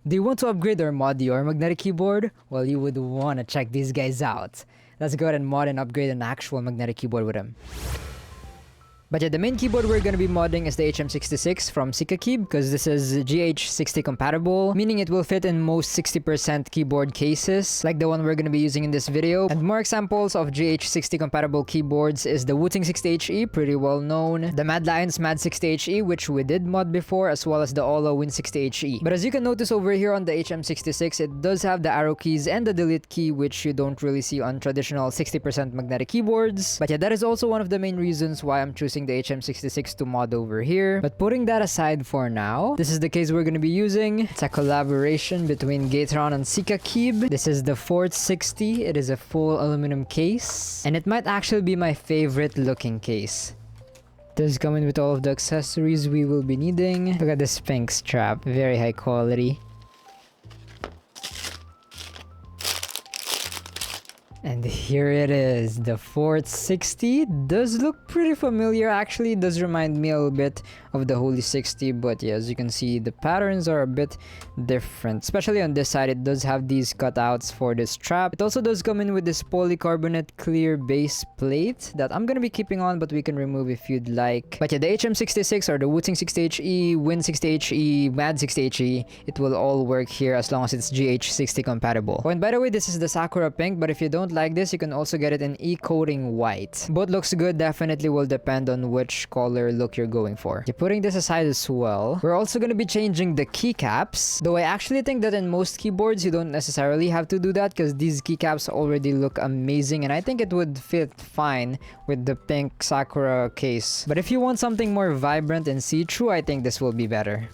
Do you want to upgrade or mod your magnetic keyboard? Well, you would want to check these guys out. Let's go ahead and mod and upgrade an actual magnetic keyboard with them. But yeah, the main keyboard we're going to be modding is the HM66 from Sikakeyb because this is GH60 compatible, meaning it will fit in most 60% keyboard cases, like the one we're going to be using in this video. And more examples of GH60 compatible keyboards is the Wooting 60HE, pretty well known, the Mad Lions Mad 60HE, which we did mod before, as well as the Olo Win 60HE. But as you can notice over here on the HM66, it does have the arrow keys and the delete key, which you don't really see on traditional 60% magnetic keyboards. But yeah, that is also one of the main reasons why I'm choosing the HM66 to mod over here. But putting that aside for now, this is the case we're going to be using. It's a collaboration between Gateron and Sikakeyb. This is the FORT60. It is a full aluminum case, and it might actually be my favorite looking case. Does come in with all of the accessories we will be needing. Look at this pink strap, very high quality. And here it is, the FORT60. Does look pretty familiar, actually. It does remind me a little bit of the Holy 60, but yeah, as you can see, the patterns are a bit different. Especially on this side, it does have these cutouts for the strap. It also does come in with this polycarbonate clear base plate that I'm gonna be keeping on, but we can remove if you'd like. But yeah, the HM66 or the Wooting 60HE, Win 60HE, Mad 60HE, it will all work here as long as it's GH60 compatible. Oh, and by the way, this is the Sakura pink, but if you don't like this, you can also get it in e-coating white. Both looks good, definitely will depend on which color look you're going for. Okay, putting this aside as well, we're also going to be changing the keycaps, though I actually think that in most keyboards you don't necessarily have to do that because these keycaps already look amazing, and I think it would fit fine with the pink Sakura case. But if you want something more vibrant and see-through, I think this will be better.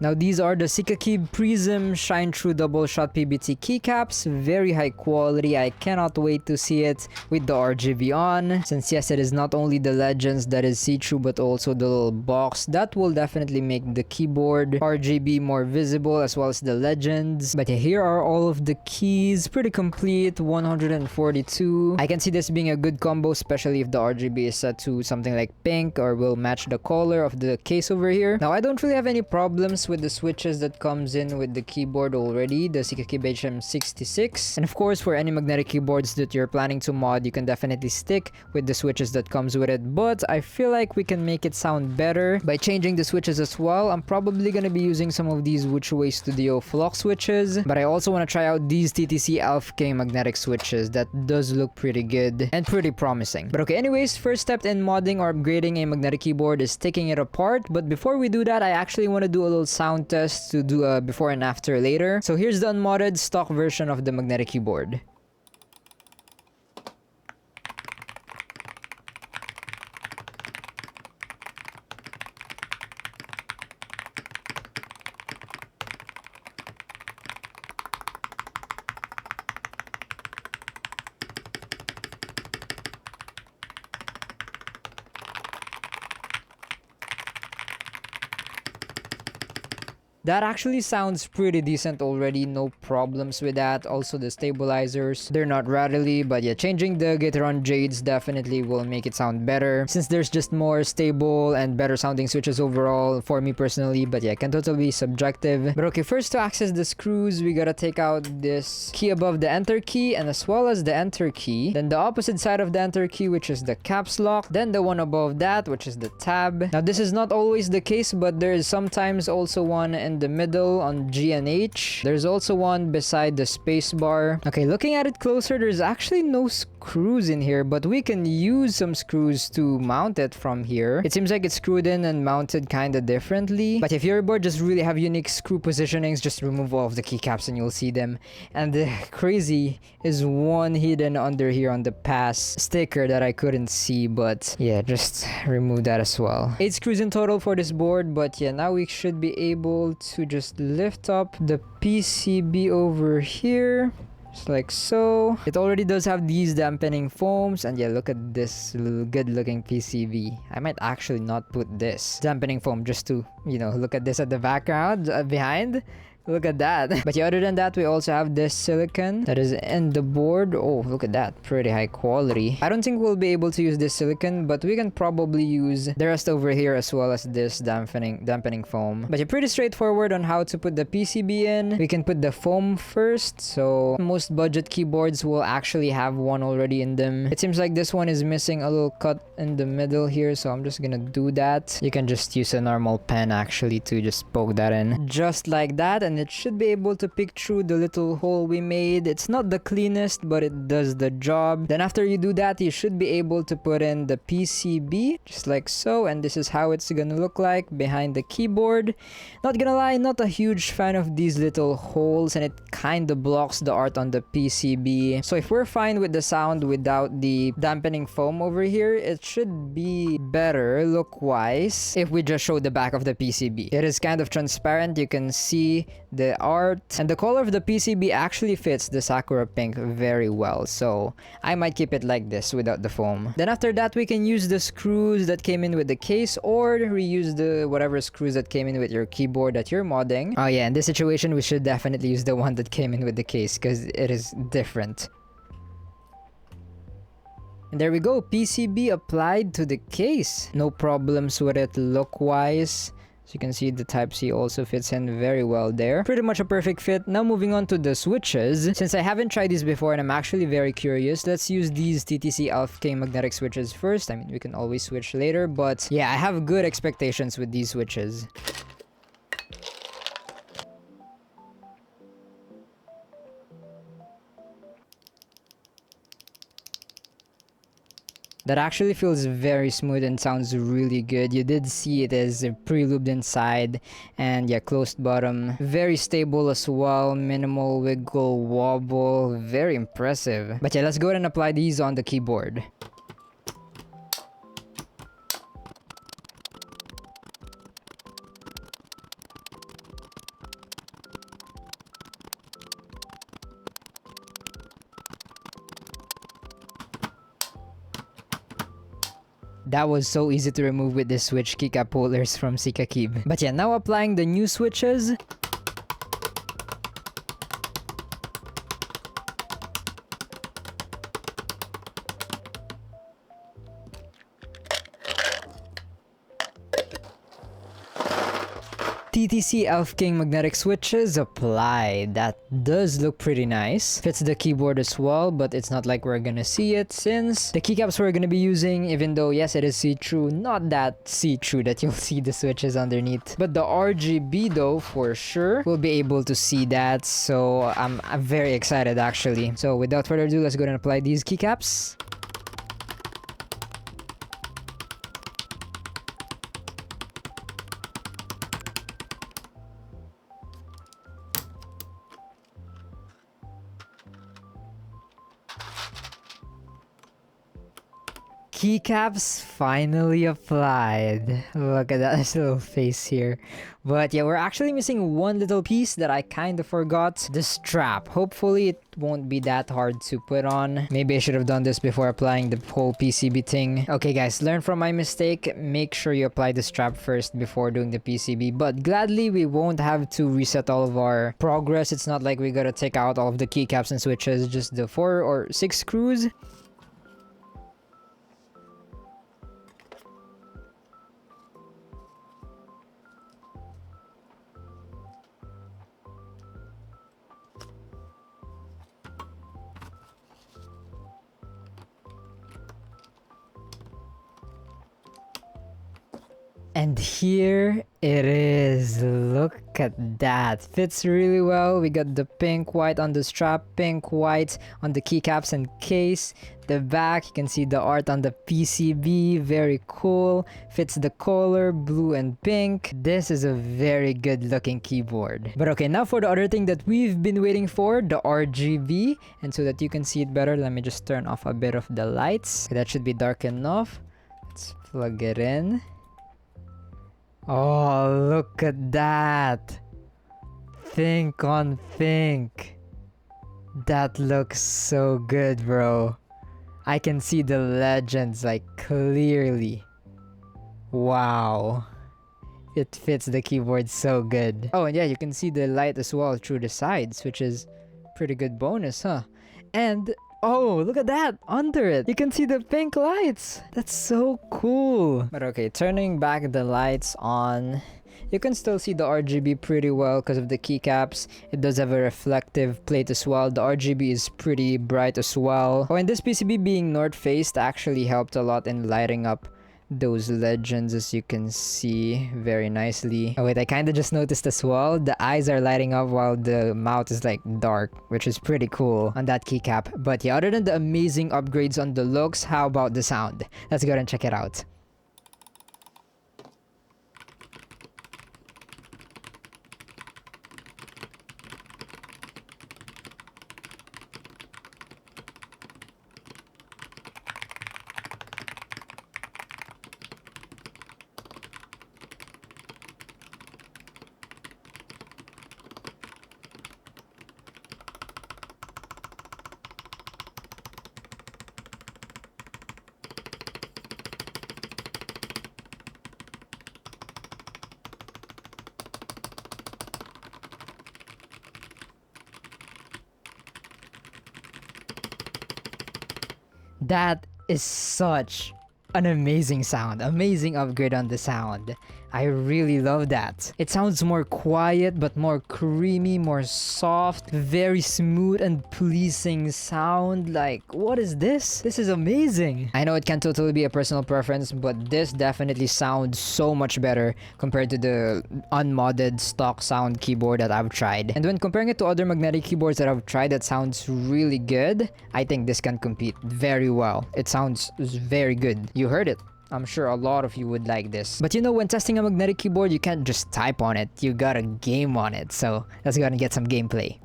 Now these are the Sikakeyb PRISM Shine Through Double Shot PBT keycaps. Very high quality. I cannot wait to see it with the RGB on. Since yes, it is not only the legends that is see-through, but also the little box. That will definitely make the keyboard RGB more visible, as well as the legends. But yeah, here are all of the keys. Pretty complete, 142. I can see this being a good combo, especially if the RGB is set to something like pink or will match the color of the case over here. Now I don't really have any problems with the switches that comes in with the keyboard already, the Sikakeyb HM66. And of course, for any magnetic keyboards that you're planning to mod, you can definitely stick with the switches that comes with it. But I feel like we can make it sound better by changing the switches as well. I'm probably going to be using some of these Wuchuway Studio Flock switches, but I also want to try out these TTC K magnetic switches. That does look pretty good and pretty promising. But okay, anyways, first step in modding or upgrading a magnetic keyboard is taking it apart. But before we do that, I actually want to do a little sound test to do a before and after later. So here's the unmodded stock version of the magnetic keyboard. That actually sounds pretty decent already, no problems with that. Also the stabilizers, they're not rattly, but yeah, changing the Gateron Jades definitely will make it sound better since there's just more stable and better sounding switches overall for me personally. But yeah, can totally be subjective. But okay, first to access the screws, we gotta take out this key above the enter key and as well as the enter key. Then the opposite side of the enter key, which is the caps lock. Then the one above that, which is the tab. Now this is not always the case, but there is sometimes also one in the middle on G and H. There's also one beside the space bar. Okay, looking at it closer, there's actually no screws in here, but we can use some screws to mount it from here. It seems like it's screwed in and mounted kind of differently. But if your board just really have unique screw positionings, just remove all of the keycaps and you'll see them. And the crazy is one hidden under here on the pass sticker that I couldn't see, but yeah, just remove that as well. 8 screws in total for this board, but yeah, now we should be able to just lift up the PCB over here. Just like so. It already does have these dampening foams, and yeah, look at this good looking PCB. I might actually not put this dampening foam just to, you know, look at this at the background behind, Look at that. But yeah, other than that, we also have this silicon that is in the board. Oh, look at that. Pretty high quality. I don't think we'll be able to use this silicon, but we can probably use the rest over here as well as this dampening foam. But yeah, pretty straightforward on how to put the PCB in. We can put the foam first. So most budget keyboards will actually have one already in them. It seems like this one is missing a little cut in the middle here, so I'm just gonna do that. You can just use a normal pen actually to just poke that in. Just like that, and it should be able to pick through the little hole we made. It's not the cleanest, but it does the job. Then after you do that, you should be able to put in the PCB, just like so, and this is how it's gonna look like behind the keyboard. Not gonna lie, not a huge fan of these little holes, and it kind of blocks the art on the PCB. So if we're fine with the sound without the dampening foam over here, it should be better look-wise if we just show the back of the PCB. It is kind of transparent. You can see the art, and the color of the PCB actually fits the Sakura pink very well, so I might keep it like this without the foam. Then after that, we can use the screws that came in with the case, or reuse the whatever screws that came in with your keyboard that you're modding. Oh yeah, in this situation, we should definitely use the one that came in with the case because it is different. And there we go, PCB applied to the case. No problems with it look-wise. So you can see the Type-C also fits in very well there. Pretty much a perfect fit. Now moving on to the switches. Since I haven't tried these before and I'm actually very curious, let's use these TTC King magnetic switches first. I mean, we can always switch later, but yeah, I have good expectations with these switches. That actually feels very smooth and sounds really good. You did see it is pre-lubed inside, and yeah, closed bottom. Very stable as well, minimal wiggle wobble, very impressive. But yeah, let's go ahead and apply these on the keyboard. That was so easy to remove with the switch keycap holders from Sikakeyb. But yeah, now applying the new switches. TTC King magnetic switches applied. That does look pretty nice. Fits the keyboard as well, but it's not like we're gonna see it since the keycaps we're gonna be using, even though yes, it is see-through, not that see-through that you'll see the switches underneath. But the RGB though, for sure, we'll be able to see that. So I'm very excited actually. So without further ado, let's go and apply these keycaps. Keycaps finally applied. Look at that little face here. But yeah, we're actually missing one little piece that I kind of forgot. The strap. Hopefully it won't be that hard to put on. Maybe I should have done this before applying the whole PCB thing. Okay guys, learn from my mistake. Make sure you apply the strap first before doing the PCB. But gladly, we won't have to reset all of our progress. It's not like we gotta take out all of the keycaps and switches. Just the 4 or 6 screws. And here it is. Look at that. Fits really well. We got the pink white on the strap, pink white on the keycaps and case. The back, you can see the art on the PCB. Very cool. Fits the color, blue and pink. This is a very good looking keyboard. But okay, now for the other thing that we've been waiting for, the RGB. And so that you can see it better, let me just turn off a bit of the lights. Okay, that should be dark enough. Let's plug it in. Oh, look at that. Think on think. That looks so good, bro. I can see the legends like clearly. Wow. It fits the keyboard so good. Oh, and yeah, you can see the light as well through the sides, which is pretty good bonus, huh? And oh, look at that! Under it, you can see the pink lights! That's so cool! But okay, turning back the lights on, you can still see the RGB pretty well because of the keycaps. It does have a reflective plate as well. The RGB is pretty bright as well. Oh, and this PCB being north-faced actually helped a lot in lighting up those legends, as you can see very nicely. Oh wait, I kind of just noticed as well, the eyes are lighting up while the mouth is like dark, which is pretty cool on that keycap. But yeah, other than the amazing upgrades on the looks, how about the sound? Let's go ahead and check it out. That is such an amazing sound, amazing upgrade on the sound. I really love that. It sounds more quiet but more creamy, more soft, very smooth and pleasing sound. Like, what is this? This is amazing. I know it can totally be a personal preference, but this definitely sounds so much better compared to the unmodded stock sound keyboard that I've tried. And when comparing it to other magnetic keyboards that I've tried that sounds really good, I think this can compete very well. It sounds very good. You heard it. I'm sure a lot of you would like this. But you know, when testing a magnetic keyboard, you can't just type on it. You gotta game on it. So let's go ahead and get some gameplay.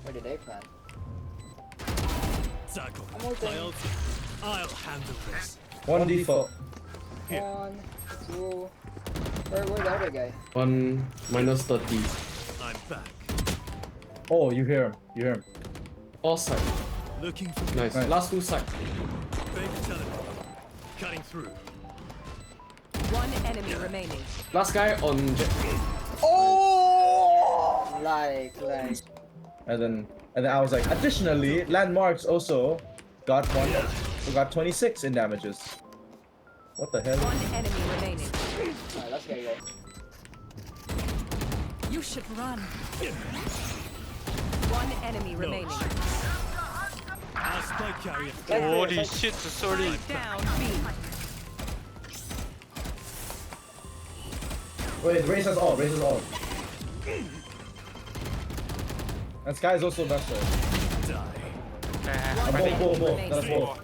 Where did I plan? I'll handle this. One default. 1, 2. Where's the other guy? One minus 30. I'm back. Oh, you hear him. You hear him. All side. Looking for Nice. Nice. Last two side. fake teleport. Cutting through. One enemy remaining. Last guy on jet. Oh! Like. And then I was like, additionally, landmarks also got one. So got 26 in damages. What the hell? One enemy remaining. Alright, let's go. You should run. One enemy remaining. Our spike carrier. Holy shit, sorry. Down B. Wait, race us all. Race us all. And Sky is also master. Bull. That's bull.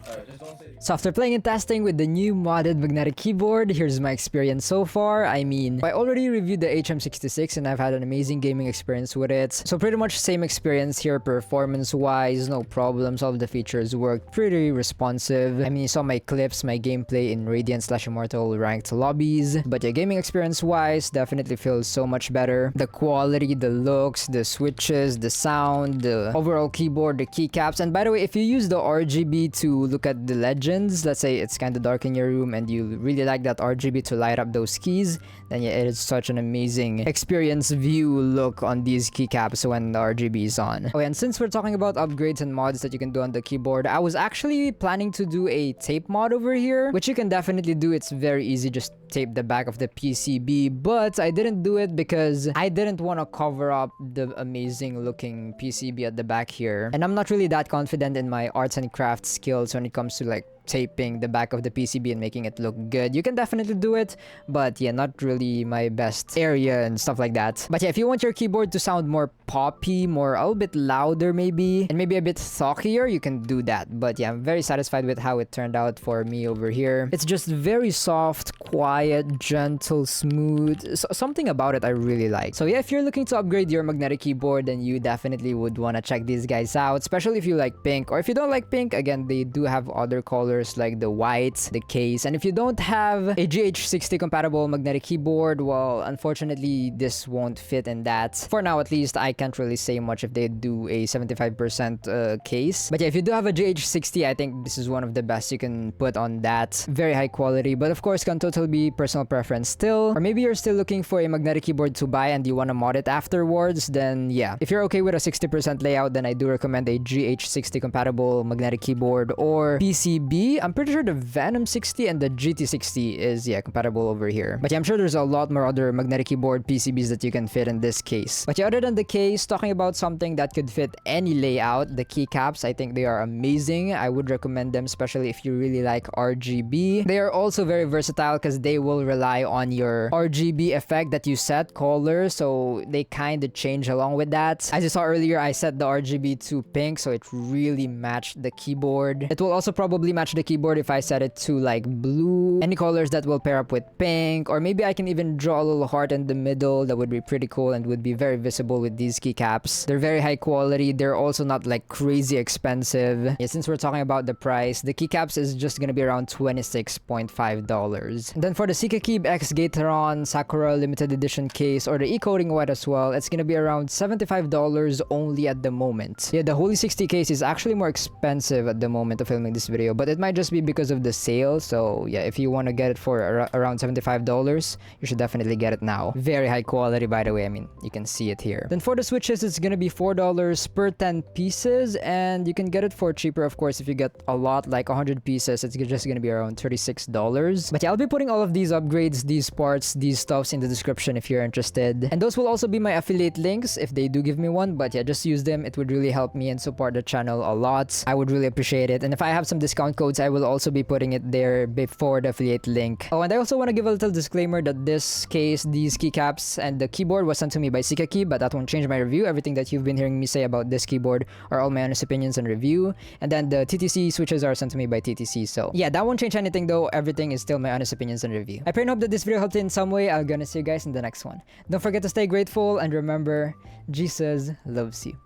Alright, just don't say. So after playing and testing with the new modded magnetic keyboard, here's my experience so far. I mean, I already reviewed the HM66 and I've had an amazing gaming experience with it. So pretty much same experience here, performance-wise, no problems. All of the features worked pretty responsive. I mean, you saw my clips, my gameplay in Radiant/Immortal ranked lobbies. But yeah, gaming experience-wise, definitely feels so much better. The quality, the looks, the switches, the sound, the overall keyboard, the keycaps. And by the way, if you use the RGB to look at the legends, let's say it's kind of dark in your room and you really like that RGB to light up those keys, then yeah, it is such an amazing experience view look on these keycaps when the RGB is on. Oh, and since we're talking about upgrades and mods that you can do on the keyboard, I was actually planning to do a tape mod over here, which you can definitely do. It's very easy, just tape the back of the PCB, but I didn't do it because I didn't want to cover up the amazing looking PCB at the back here. And I'm not really that confident in my arts and crafts skills when it comes to like taping the back of the PCB and making it look good. You can definitely do it, but yeah, not really my best area and stuff like that. But yeah, if you want your keyboard to sound more poppy, more a little bit louder maybe, and maybe a bit thockier, you can do that. But yeah, I'm very satisfied with how it turned out for me over here. It's just very soft, quiet, gentle, smooth. Something about it I really like. So yeah, if you're looking to upgrade your magnetic keyboard, then you definitely would want to check these guys out, especially if you like pink. Or if you don't like pink, again, they do have other colors colors like the white, the case. And if you don't have a GH60 compatible magnetic keyboard, well, unfortunately, this won't fit in that. For now, at least, I can't really say much if they do a 75% case. But yeah, if you do have a GH60, I think this is one of the best you can put on that. Very high quality, but of course, can totally be personal preference still. Or maybe you're still looking for a magnetic keyboard to buy and you want to mod it afterwards, then yeah. If you're okay with a 60% layout, then I do recommend a GH60 compatible magnetic keyboard or PCB. I'm pretty sure the Venom 60 and the GT60 is, yeah, compatible over here. But yeah, I'm sure there's a lot more other magnetic keyboard PCBs that you can fit in this case. But yeah, other than the case, talking about something that could fit any layout, the keycaps, I think they are amazing. I would recommend them, especially if you really like RGB. They are also very versatile because they will rely on your RGB effect that you set, color, so they kind of change along with that. As you saw earlier, I set the RGB to pink, so it really matched the keyboard. It will also probably match the keyboard if I set it to like blue, any colors that will pair up with pink, or maybe I can even draw a little heart in the middle. That would be pretty cool and would be very visible with these keycaps. They're very high quality. They're also not like crazy expensive. Yeah, since we're talking about the price, the keycaps is just gonna be around $26.5. Then for the Sikakeyb X Gateron Sakura limited edition case or the e-coating white as well, it's gonna be around $75 only at the moment. Yeah, the Holy 60 case is actually more expensive at the moment of filming this video, but it might just be because of the sale. So yeah, if you want to get it for around $75, you should definitely get it now. Very high quality, by the way. I mean, you can see it here. Then for the switches, it's gonna be $4 per 10 pieces, and you can get it for cheaper, of course, if you get a lot, like 100 pieces. It's just gonna be around $36. But yeah, I'll be putting all of these upgrades, these parts, these stuffs in the description if you're interested. And those will also be my affiliate links if they do give me one. But yeah, just use them. It would really help me and support the channel a lot. I would really appreciate it. And if I have some discount codes, I will also be putting it there before the affiliate link. Oh, and I also want to give a little disclaimer that this case, these keycaps, and the keyboard was sent to me by Sikakeyb, but that won't change my review. Everything that you've been hearing me say about this keyboard are all my honest opinions and review. And then the TTC switches are sent to me by TTC. So yeah, that won't change anything though. Everything is still my honest opinions and review. I pray and hope that this video helped you in some way. I'm gonna see you guys in the next one. Don't forget to stay grateful and remember, Jesus loves you.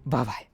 Bye bye.